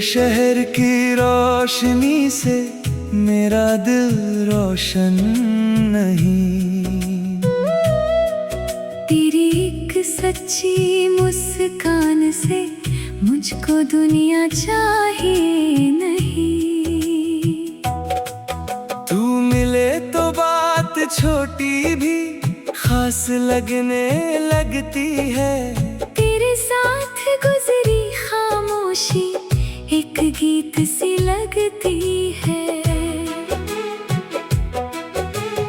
शहर की रोशनी से मेरा दिल रोशन नहीं। तेरी एक सच्ची मुस्कान से मुझको दुनिया चाहिए नहीं। तू मिले तो बात छोटी भी खास लगने लगती है। तेरे साथ गुजरी खामोशी एक गीत सी लगती है।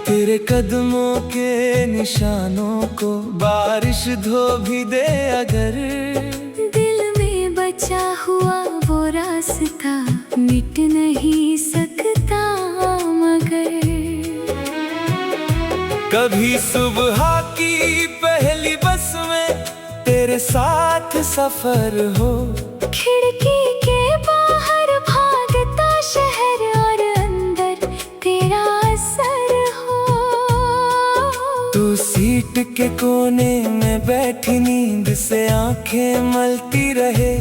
तेरे कदमों के निशानों को बारिश धो भी दे अगर, दिल में बचा हुआ वो रास्ता मिट नहीं सकता मगर। कभी सुबह की पहली बस में तेरे साथ सफर हो, खिड़की के बाहर भागता शहर और अंदर तेरा असर हो। तू सीट के कोने में बैठी नींद से आंखें मलती रहे।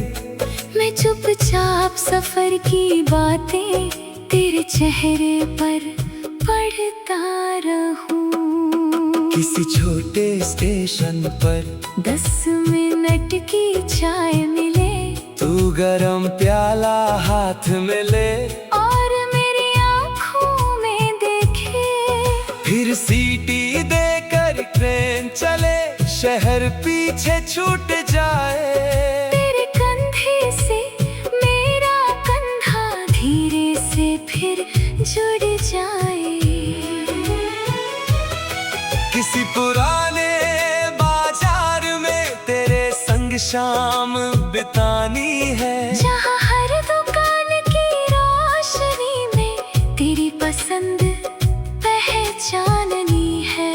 मैं चुपचाप सफर की बातें तेरे चेहरे पर पढ़ता रहूं। किसी छोटे स्टेशन पर 10 मिनट की चाय मिले, तू गरम प्याला हाथ में ले और मेरी आँखों में देखे। फिर सीटी देकर ट्रेन चले, शहर पीछे छूट जाए। तेरे कंधे से मेरा कंधा धीरे से फिर जुड़ जाए। किसी पुराने बाजार में तेरे संग शाम बितानी है, जहाँ हर दुकान की रोशनी में तेरी पसंद पहचाननी है।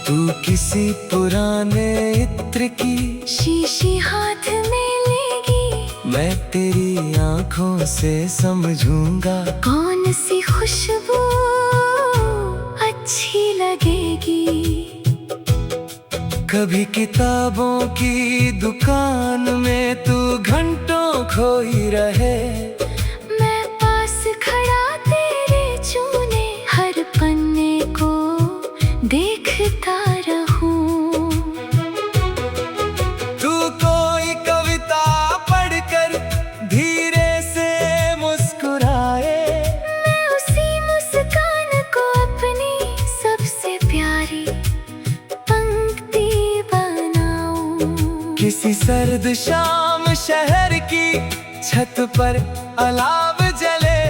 तू किसी पुराने इत्र की शीशी हाथ में लेगी, मैं तेरी आंखों से समझूंगा कौन सी खुशबू अच्छी लगेगी। कभी किताबों की दुकान में तू घंटों खोई रहे, मैं पास खड़ा तेरे चुने हर पन्ने को देखता रहूं। तू कोई कविता पढ़कर धीरे से मुस्कुराए, मैं उसी मुस्कान को अपनी सबसे प्यारी पंक्ति बनाऊं। किसी सर्द शाम शहर की छत पर अलाव जले,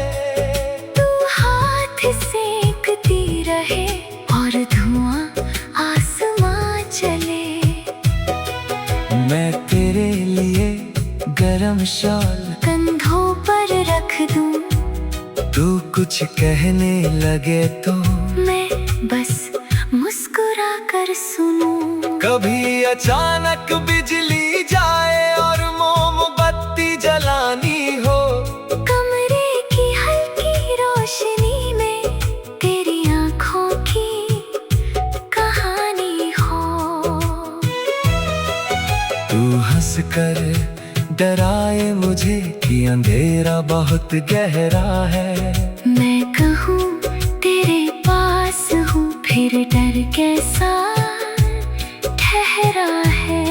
तू हाथ सेकती रहे और धुआं आसमां चले। मैं तेरे लिए गरम शॉल कंधों पर रख दूं, तू कुछ कहने लगे तो मैं बस मुस्कुरा कर सुनूं। कभी अचानक बिजली जाए और मोमबत्ती जलानी हो, कमरे की हल्की रोशनी में तेरी आँखों की कहानी हो। तू हंसकर डराए मुझे कि अंधेरा बहुत गहरा है, मैं कहूँ तेरे पास हूँ फिर डर कैसा ठहरा है।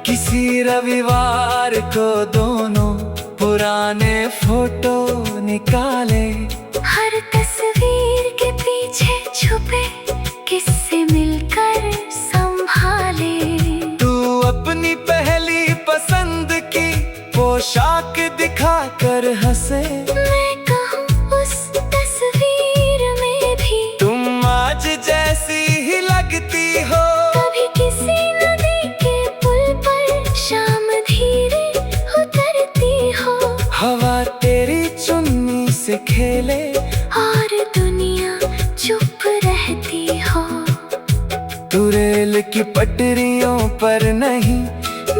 किसी रविवार को दोनों पुराने फोटो निकाले, हर तस्वीर के पीछे छुपे किस्से मिलकर संभाले। तू अपनी पहली पसंद की पोशाक दिखाकर हंसे, मैं कहूँ उस तस्वीर में भी तुम आज जैसी ही लगती हो। कभी किसी नदी के पुल पर शाम धीरे उतरती हो, हवा तेरी चुन्नी से खेले और दुनिया चुप रहती हो। तू रेल की पटरियों पर नहीं,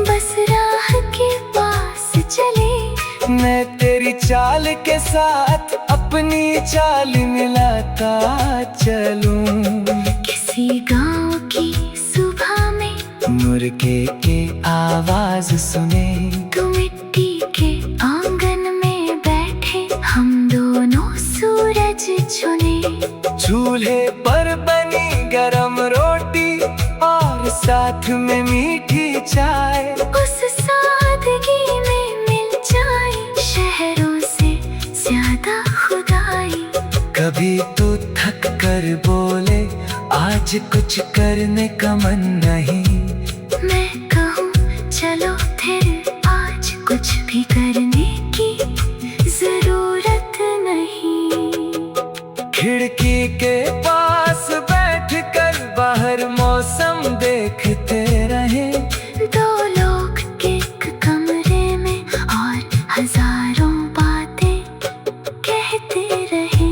बस राह के पास चले। मैं तेरी चाल के साथ अपनी चाल मिलाता चलूं। किसी गांव की सुबह में मुर्गे के आवाज सुने। तू मिट्टी के आंगन में बैठे, हम दोनों सूरज चुने। चूल्हे पर बनी गरम रोटी और साथ में मीठी चाय। उस सादगी में मिल जाए शहरों से ज्यादा खुदाई। कभी तो थक कर बोले आज कुछ करने का मन नहीं। मैं कहूँ चलो फिर आज कुछ भी करने की जरूरत नहीं। खिड़की के पास बैठकर बाहर मौसम देखते रहे। दो लोग एक कमरे में और हजारों बातें कहते रहे।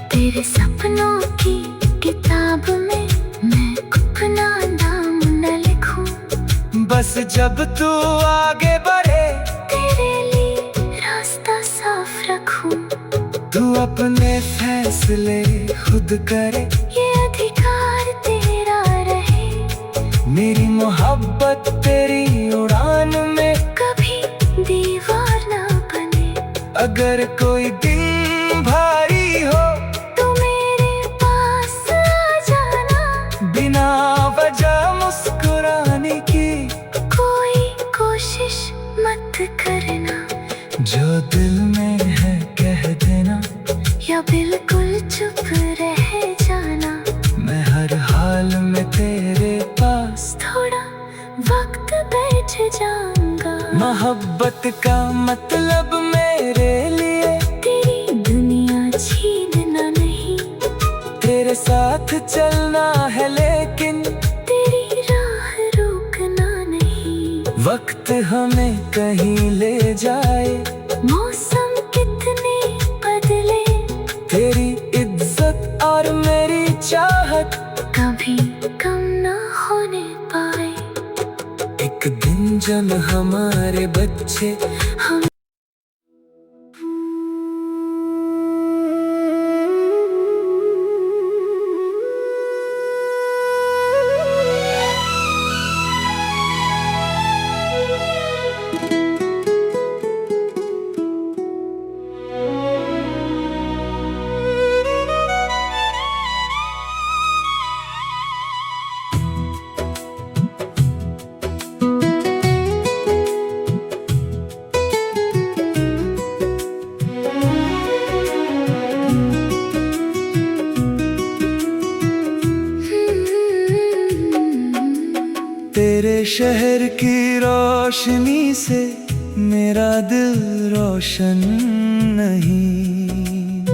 तेरे सपनों की किताब में मैं अपना नाम न लिखूं। बस जब तू आगे बढ़े तेरे लिए रास्ता साफ रखूं। तू अपने फैसले खुद करे, ये अधिकार तेरा रहे। मेरी मोहब्बत तेरी उड़ान में कभी दीवार ना बने। अगर कोई दिन भारी हो तू मेरे पास आ जाना। बिना वजह मुस्कुराने की कोई कोशिश मत करना। जो दिल में है कह देना, या बिल्कुल चुप रह जाना। मैं हर हाल में तेरे पास थोड़ा वक्त बैठ जाऊंगा। मोहब्बत का मतलब मेरे लिए तेरी दुनिया छीनना नहीं। तेरे साथ चलना है लेकिन तेरी राह रोकना नहीं। वक्त हमें कहीं ले जाए, मौसम कितने बदले, तेरी इज्जत और मेरी चाहत कभी कम ना होने पाए। एक दिन जब हमारे बच्चे हम तेरे शहर की रोशनी से मेरा दिल रोशन नहीं।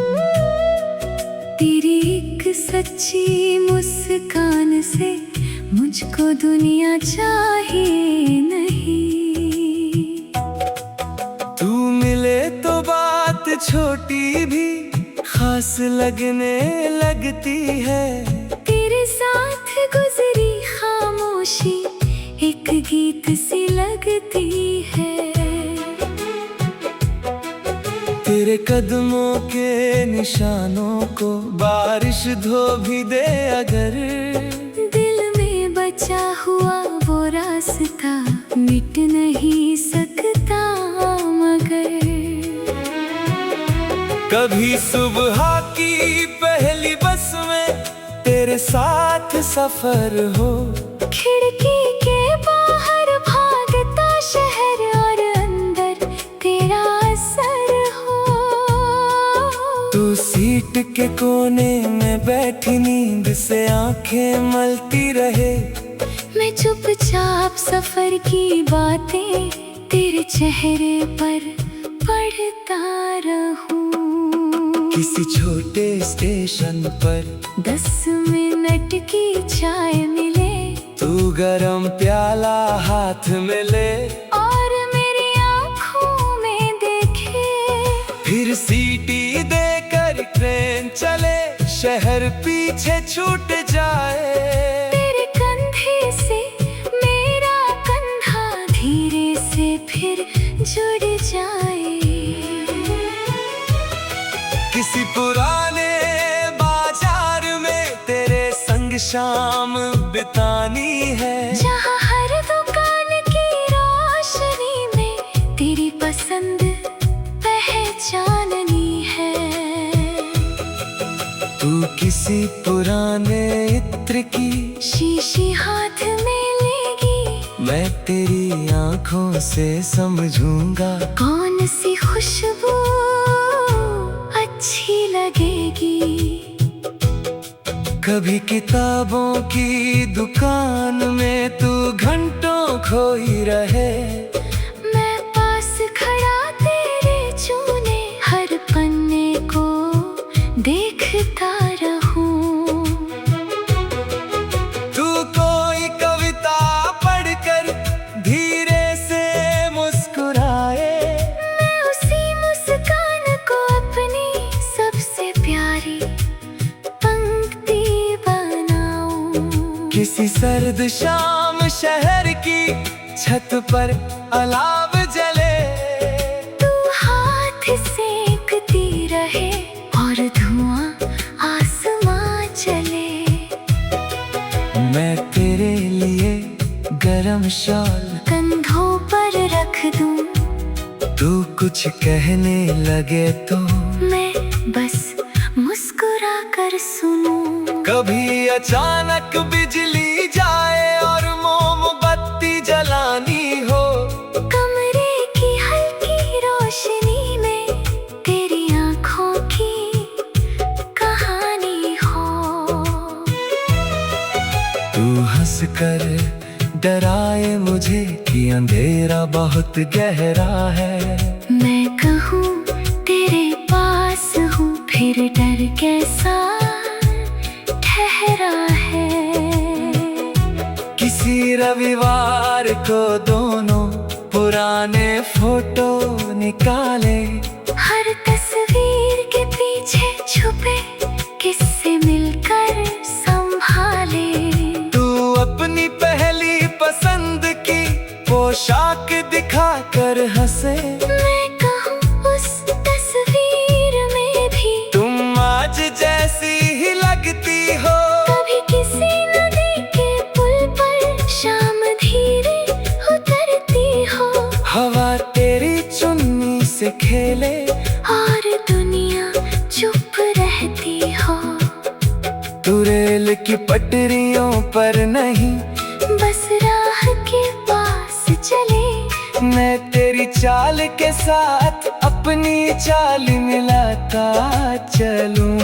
तेरी एक सच्ची मुस्कान से मुझको दुनिया चाहिए नहीं। तू मिले तो बात छोटी भी खास लगने लगती है। तेरे साथ गुजरी खामोशी एक गीत सी लगती है। तेरे कदमों के निशानों को बारिश धो भी दे अगर, दिल में बचा हुआ वो रास्ता मिट नहीं सकता मगर। कभी सुबह की पहली बस में तेरे साथ सफर हो। खिड़की के बाहर भागता शहर और अंदर तेरा असर हो। तू सीट के कोने में बैठी नींद से आंखें मलती रहे। मैं चुपचाप सफर की बातें तेरे चेहरे पर पढ़ता रहूं। किसी छोटे स्टेशन पर 10 मिनट की चाय मिले। तू गरम प्याला हाथ में ले और मेरी आँखों में देखे। फिर सीटी देकर ट्रेन चले, शहर पीछे छूट जाए। तेरे कंधे से मेरा कंधा धीरे से फिर जुड़ जाए। किसी पुराने बाजार में तेरे संग शाम बितानी है। जहाँ हर दुकान की रोशनी में तेरी पसंद पहचाननी है। तू किसी पुराने इत्र की शीशी हाथ में लेगी, मैं तेरी आंखों से समझूंगा कौन सी खुशबू अच्छी लगेगी। कभी किताबों की दुकान में तू घंटों खोई रहे, मैं पास खड़ा तेरे चूने हर पन्ने को देखता रहूं। तू कोई कविता पढ़कर धीरे से मुस्कुराए, मैं उसी मुस्कान को अपनी सबसे प्यारी पंक्ति बनाऊं। किसी सर्द शाम शहर की छत पर अलाव जले, तू हाथ सेकती रहे और धुआं आसमां चले। मैं तेरे लिए गरम शॉल कंधों पर रख दूं, तू कुछ कहने लगे तो मैं बस मुस्कुरा कर सुनूं। कभी अचानक बिजली जाए और मोमबत्ती जलानी हो, कमरे की हल्की रोशनी में तेरी आंखों की कहानी हो। तू हंसकर डराए मुझे कि अंधेरा बहुत गहरा है, मैं कहूँ तेरे पास हूँ फिर डर कैसा ठहरा है। किसी रविवार को दोनों पुराने फोटो निकाले, हर तस्वीर के पीछे छुपे किस्से मिलकर संभाले। तू अपनी पहली पसंद की पोशाक दिखाकर हंसे, मैं कहूँ उस तस्वीर में भी तुम आज जैसी ही लगती हो। कभी किसी नदी के पुल पर शाम धीरे उतरती हो, हवा तेरी चुन्नी से खेले, और दुनिया चुप रहती हो। तू रेल की पटरियों पर नहीं, बस राह के पास चले। मैं तेरी चाल के साथ अपनी चाल मिलाता चलूं।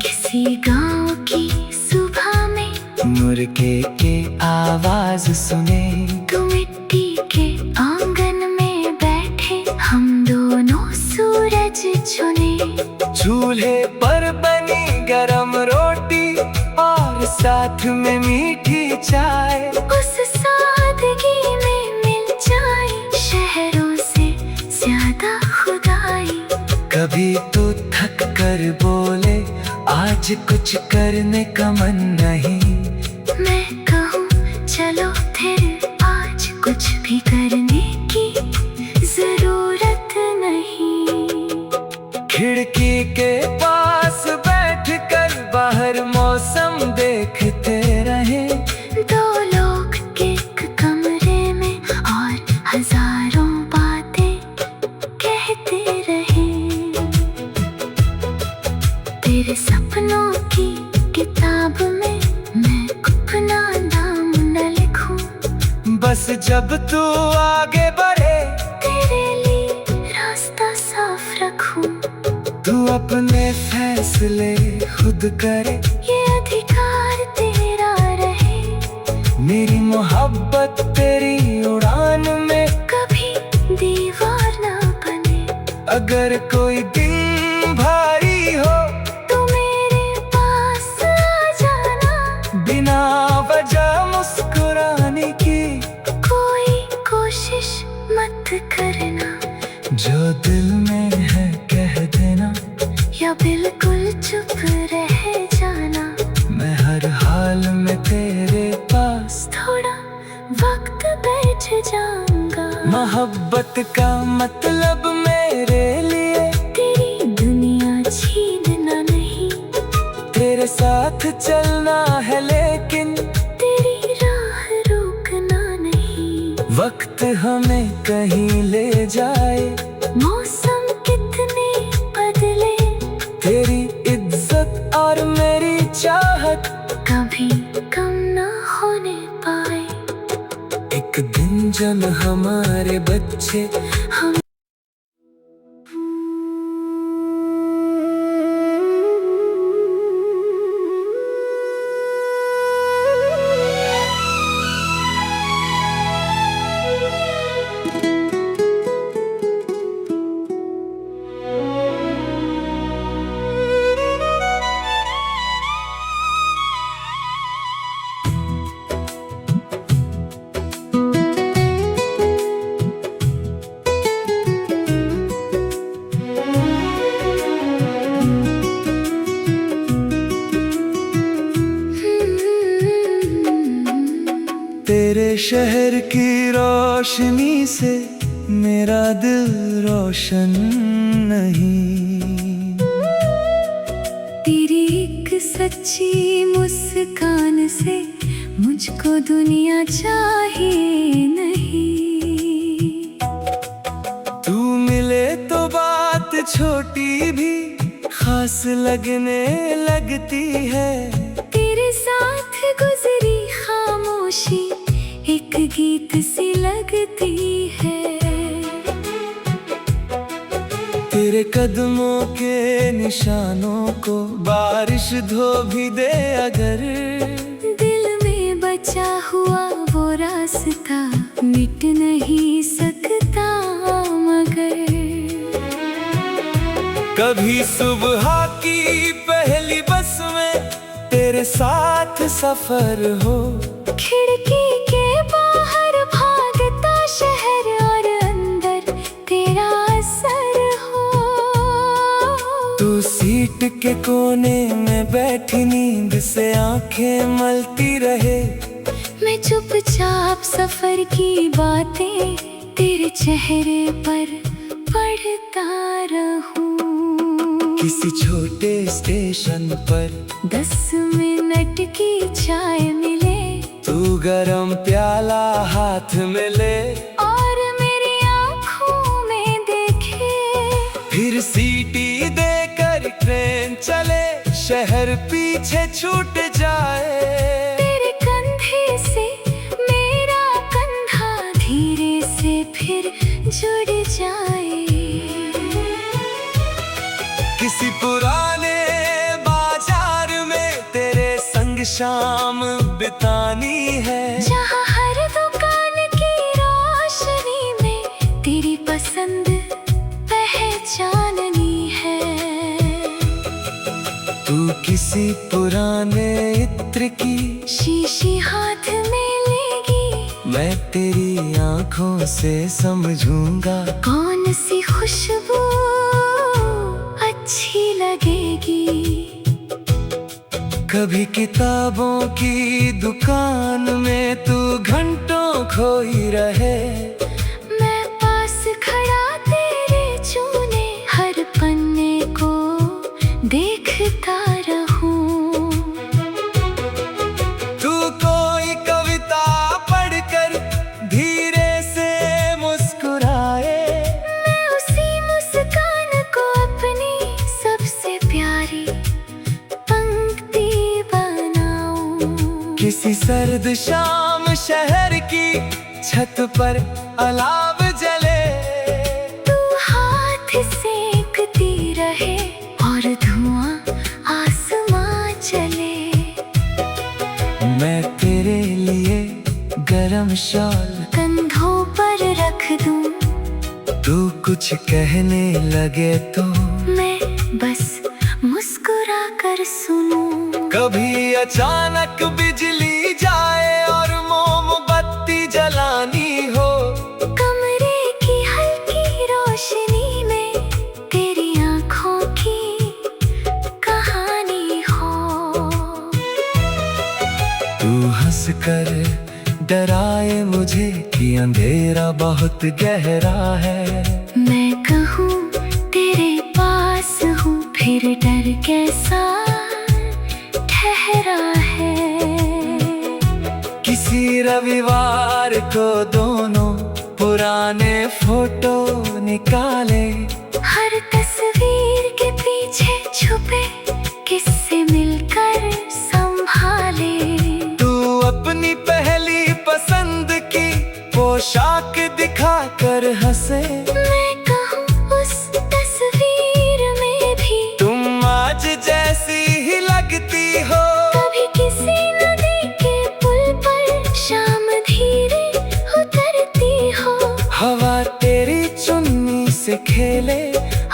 किसी गांव की सुबह में मुर्गे के आवाज सुने, तू मिट्टी के आंगन में बैठे हम दोनों सूरज चुने। चूल्हे पर बनी गरम रोटी और साथ में मीठी चाय, उस सादगी में मिल जाए शहरों से ज्यादा खुदाई। कभी तू थक कर बोले आज कुछ करने का मन नहीं, मैं कहूँ चलो फिर आज कुछ भी करने की जरूरत नहीं। खिड़की के पास बैठकर बाहर मौसम देखते रहे, दो लोग एक कमरे में और हजारों बातें कहते रहे। तेरे सपनों की किताब में मैं अपना नाम न लिखूं, बस जब तू आगे बढ़े तेरे लिए रास्ता साफ रखूं। तू अपने फैसले खुद करे, ये अधिकार तेरा रहे। मेरी मोहब्बत तेरी उड़ान में कभी दीवार ना बने। अगर कोई दिन भारी हो तू मेरे पास आ जाना, बिना वजह मुस्कुराने की कोई कोशिश मत करना। जो दिल में है कह देना, या बिल्कुल चुप रह जाना। मैं हर हाल में तेरे पास थोड़ा वक्त बैठ जाऊंगा। मोहब्बत का मतलब मेरे लिए तेरी दुनिया छीनना नहीं, तेरे साथ चलना है, लेकिन हमें कहीं ले जाए। मौसम कितने बदले, तेरी इज्जत और मेरी चाहत कभी कम ना होने पाए। एक दिन जब हमारे बच्चे हम तेरे शहर की रोशनी से मेरा दिल रोशन नहीं। तेरी एक सच्ची मुस्कान से मुझको दुनिया चाहिए नहीं। तू मिले तो बात छोटी भी खास लगने लगती है। तेरे साथ गुजरी खामोशी एक गीत सी लगती है। तेरे कदमों के निशानों को बारिश धो भी दे अगर, दिल में बचा हुआ वो रास्ता मिट नहीं सकता मगर। कभी सुबह की पहली बस में तेरे साथ सफर हो। खिड़की के बाहर भागता शहर और अंदर तेरा असर हो। तू सीट के कोने में बैठी नींद से आंखें मलती रहे। मैं चुपचाप सफर की बातें तेरे चेहरे पर पढ़ता रहूं। किसी छोटे स्टेशन पर 10 मिनट की चाय मिले, तू गरम प्याला हाथ में ले और मेरी आँखों में देखे। फिर सीटी देकर ट्रेन चले, शहर पीछे छूट जाए। तेरे कंधे से मेरा कंधा धीरे से फिर जुड़ जाए। किसी पुराने बाजार में तेरे संग शाम बितानी है। जहाँ हर दुकान की रोशनी में तेरी पसंद पहचाननी है। तू किसी पुराने इत्र की शीशी हाथ में लेगी, मैं तेरी आंखों से समझूंगा कौन सी खुशबू अच्छी लगेगी। कभी किताबों की दुकान में तू घंटों खोई रहे। मैं पास खड़ा तेरे चूने हर पन्ने को देखता रहूं। तू कोई कविता पढ़कर धीरे से मुस्कुराए। मैं उसी मुस्कान को अपनी सबसे प्यारी पंक्ति बनाऊं। किसी सर्द शाम शहर की छत पर अलाव जले। तू हाथ सेकती रहे और धुआं आसमां चले। मैं तेरे लिए गरम शॉल कंधों पर रख दूं। तू कुछ कहने लगे तो मैं बस मुस्कुरा कर सुनूं। कभी अचानक बिजली जाए और मोमबत्ती जलानी हो। कमरे की हल्की रोशनी में तेरी आँखों की कहानी हो। तू हंसकर डराए मुझे कि अंधेरा बहुत गहरा है। मैं कहूँ तेरे पास हूँ फिर डर कैसा ठहरा है। किसी रविवार को दोनों अकेले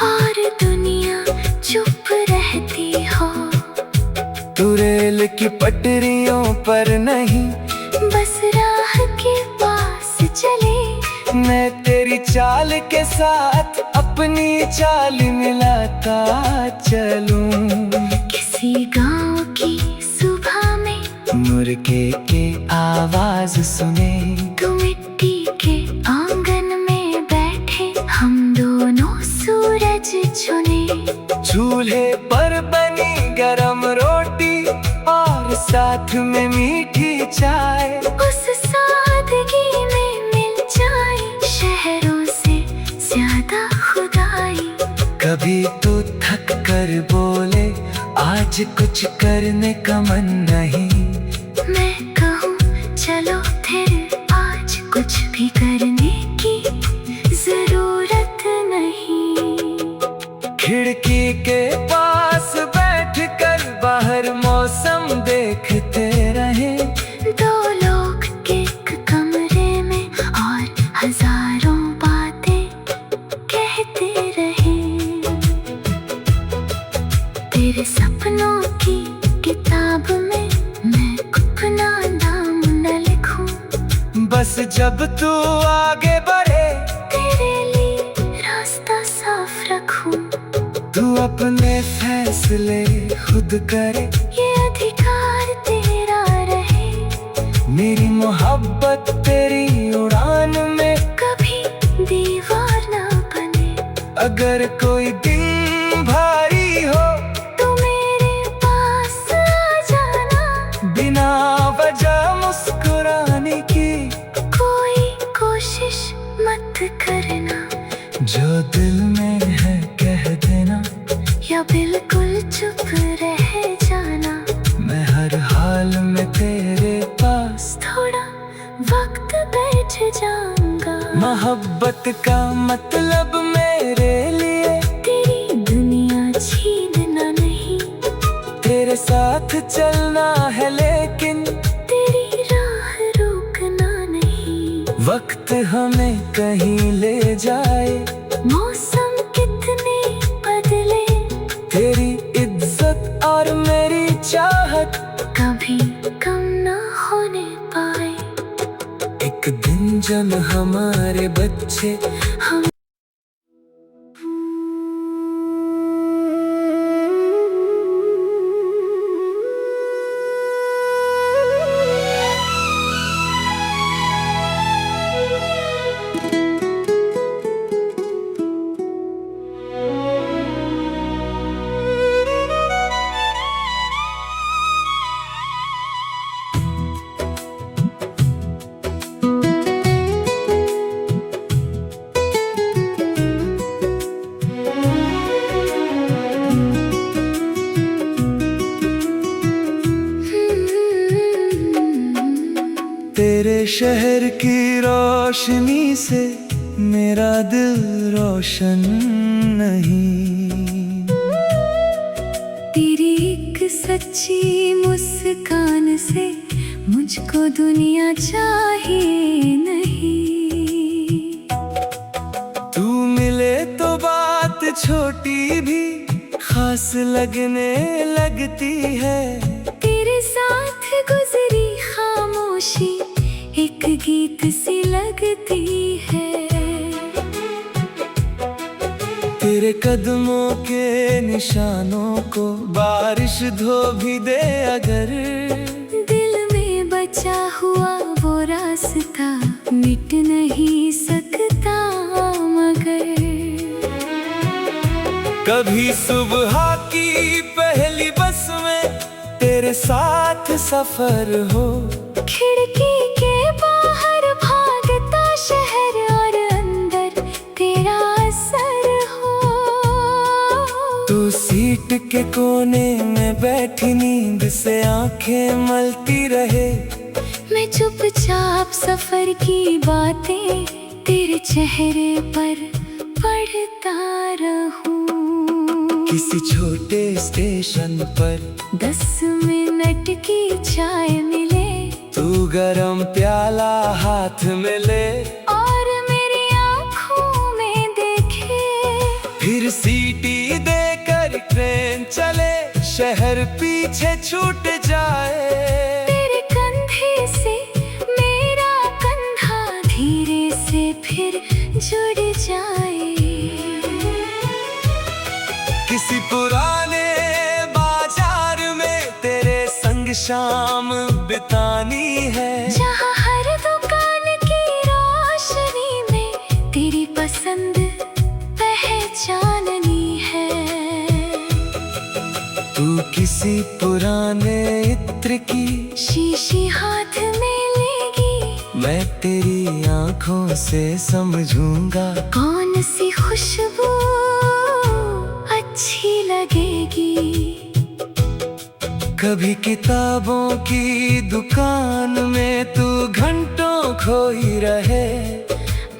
और दुनिया चुप रहती हो। तू रेल की पटरियों पर नहीं, बस राह के पास चले। मैं तेरी चाल के साथ अपनी चाल मिलाता चलूं। किसी गांव की सुबह में मुर्गे के आवाज सुने, तू मिट्टी के आंगन में बैठे, हम दोनों सूरज चुने। चूल्हे पर बनी गरम रोटी और साथ में मीठी चाय, उस सादगी में मिल जाए शहरों से ज्यादा खुदाई। कभी तो थक कर बोले आज कुछ करने का मन नहीं। मैं कहूँ चलो फिर आज कुछ भी करने की जरूरत नहीं। खिड़की के पास बैठकर बाहर मौसम देखते रहे, दो लोग एक कमरे में और हजारों बातें कहते रहे। तेरे सपनों की किताब में मैं अपना नाम न लिखूं, बस जब तू आगे बढ़े तेरे लिए रास्ता साफ रखूं। तू अपने फैसले खुद करे, ये अधिकार तेरा रहे। मेरी मोहब्बत तेरी उड़ान में कभी दीवार ना बने। अगर कोई दिन भारी हो तू मेरे पास आ जाना, बिना वजह मुस्कुराने की कोई कोशिश मत करना। जो दिल में है कह देना, या बिल्कुल चुप रह जाना। मैं हर हाल में तेरे पास थोड़ा वक्त बैठ जाऊंगा। मोहब्बत का मतलब मेरे लिए तेरी दुनिया छीनना नहीं, तेरे साथ चलना है लेकिन तेरी राह रोकना नहीं। वक्त हमें कहीं ले जाए, मौसम कितने बदले, तेरी इज्जत और मेरी चाहत कभी कम ना होने पाए। एक दिन जब हमारे बच्चे हम तेरे शहर की रोशनी से मेरा दिल रोशन नहीं। तेरी एक सच्ची मुस्कान से मुझको दुनिया चाहिए नहीं। तू मिले तो बात छोटी भी खास लगने लगती है। तेरे साथ गुजरी खामोशी एक गीत सी लगती है। तेरे कदमों के निशानों को बारिश धो भी दे अगर, दिल में बचा हुआ वो रास्ता मिट नहीं सकता मगर। कभी सुबह की पहली बस में तेरे साथ सफर हो, खिड़की के बाहर भागता शहर और अंदर तेरा असर हो। तू सीट के कोने में बैठी नींद से आंखें मलती रहे, मैं चुपचाप सफर की बातें तेरे चेहरे पर पढ़ता रहूं। किसी छोटे स्टेशन पर 10 मिनट की चाय मिले, तू गरम प्याला हाथ में ले, और मेरी आँखों में देखे फिर सीटी देकर ट्रेन चले, शहर पीछे छूट जाए। तेरे कंधे से मेरा कंधा धीरे से फिर जुड़ जाए। किसी पुराने बाजार में तेरे संग शाम बितानी है, जहाँ हर दुकान की रोशनी में तेरी पसंद पहचाननी है। तू किसी पुराने इत्र की शीशी हाथ में लेगी, मैं तेरी आंखों से समझूंगा कौन सी खुशबू अच्छी लगेगी। कभी किताबों की दुकान में तू घंटों खोई रहे,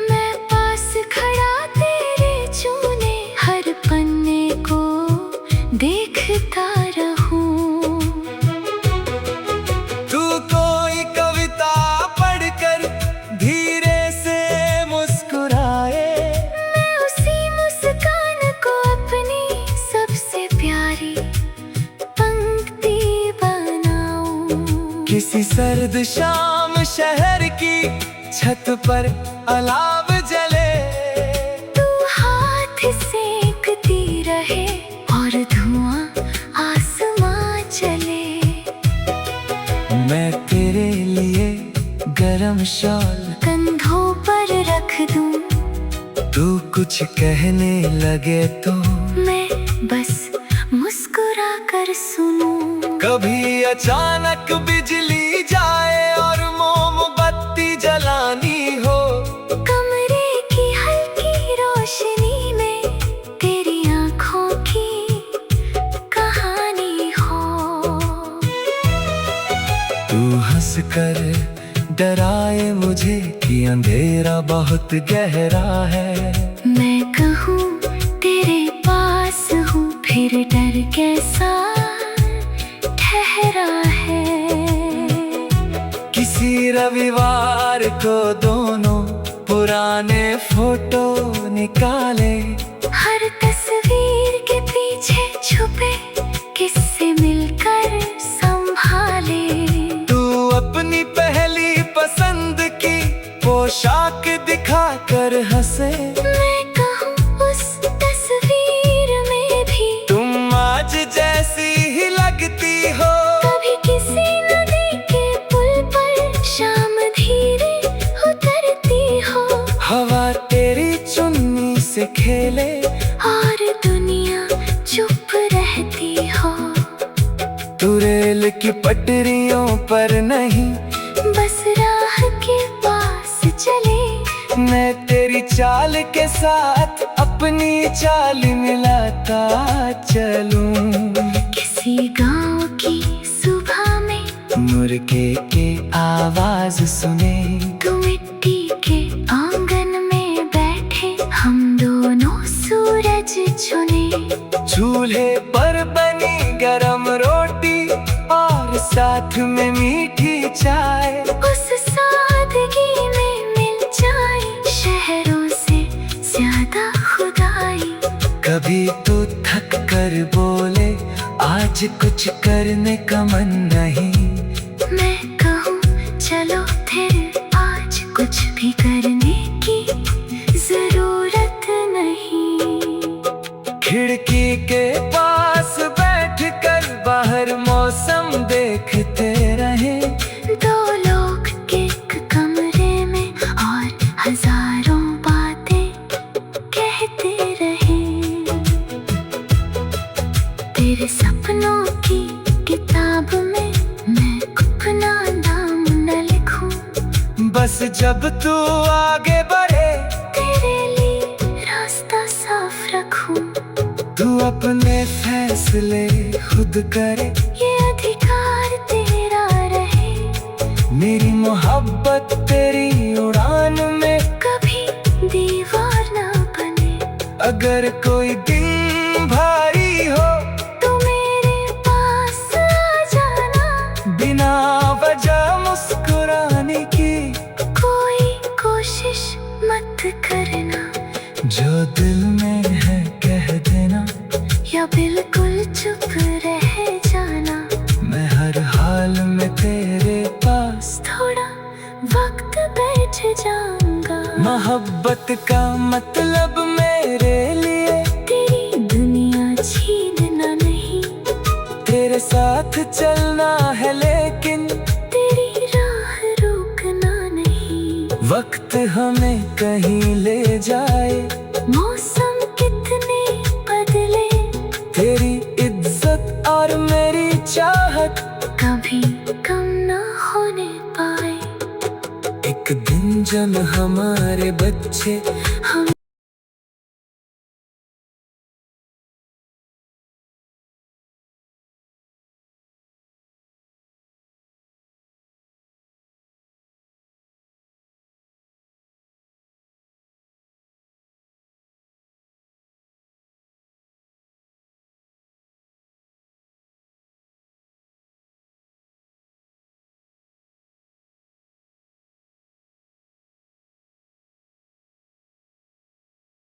मैं पास खड़ा तेरे चूने हर पन्ने को देखता रहूं। तू कोई कविता पढ़कर धीरे से मुस्कुराए, मैं उसी मुस्कान को अपनी सबसे प्यारी पंक्ति बनाऊं। किसी सर्द शाम शहर की छत पर अलाव जले, तू हाथ सेकती रहे और धुआं आसमां चले। मैं तेरे लिए गरम शॉल कंधों पर रख दूं, तू कुछ कहने लगे तो मैं बस मुस्कुरा कर सुनूं। कभी अचानक बिजली जाए और मोमबत्ती जलानी हो, कमरे की हल्की रोशनी में तेरी आंखों की कहानी हो। तू हंसकर डराए मुझे कि अंधेरा बहुत गहरा है, मैं कहूँ तेरे पास हूँ फिर डर कैसा ठहरा है। किसी रविवार को दोनों पुराने फोटो निकाले, हर तस्वीर के पीछे छुपे किस्से मिलकर संभाले। तू अपनी पहली पसंद की पोशाक दिखाकर हंसे, मैं कहूँ उस तस्वीर में भी तुम आज जैसी ही लगती हो। कभी किसी नदी के पुल पर शाम धीरे उतरती हो, हवा तेरी चुन्नी से खेले, और दुनिया चुप रहती हो। तू रेल की पटरियों पर नहीं, बस राह के पास चले, मैं तेरी चाल के साथ अपनी चाल मिलाता चलूं। किसी गांव की सुबह में मुर्गे के आवाज सुने, तू मिट्टी के आंगन में बैठे, हम दोनों सूरज चुने। चूल्हे पर बनी गरम रोटी और साथ में मीठी चाय, उस सादगी में मिल जाए शहरों से ज्यादा खुदाई। कभी तो थक कर बोले आज कुछ करने का मन नहीं, मैं कहूँ चलो फिर आज कुछ भी करने की जरूरत नहीं। खिड़की के पास बैठकर बाहर मौसम देखते रहे, दो लोग एक कमरे में और हजारों बातें कहते रहे। तेरे सपनों की किताब में मैं अपना नाम न लिखूं, बस जब तू आगे बढ़े तेरे लिए रास्ता साफ रखूं। तू अपने फैसले खुद करे, ये अधिकार तेरा रहे। मेरी मोहब्बत तेरी उड़ान में कभी दीवार ना बने, अगर कोई दिन भारी हो तो मेरे पास आ जाना। बिना वजह मुस्कुराने की कोई कोशिश मत करना, जो दिल में है कह का मतलब मेरे लिए तेरी दुनिया छीनना नहीं, तेरे साथ चलना है लेकिन तेरी राह रोकना नहीं। वक्त हमें कहीं ले जाए, मौसम कितने बदले, तेरी इज्जत और मेरी चाहत कभी कम ना होने पाए। एक दिन जब हमारे बच्चे